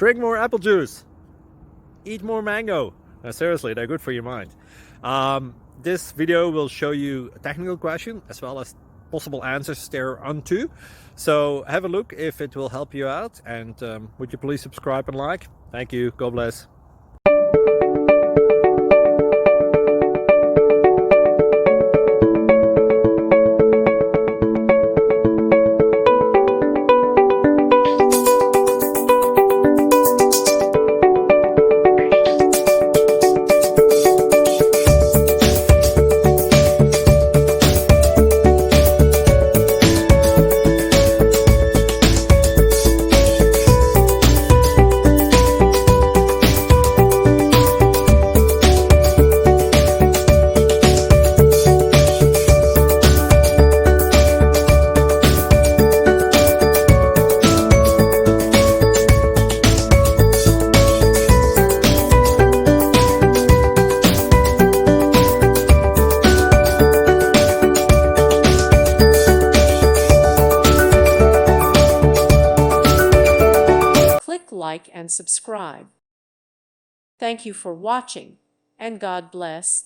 drink more apple juice, eat more mango. Seriously, they're good for your mind. This video will show you a technical question as well as possible answers thereunto. So have a look if it will help you out, and would you please subscribe and like? Thank you. God bless. Like and subscribe. Thank you for watching, and God bless.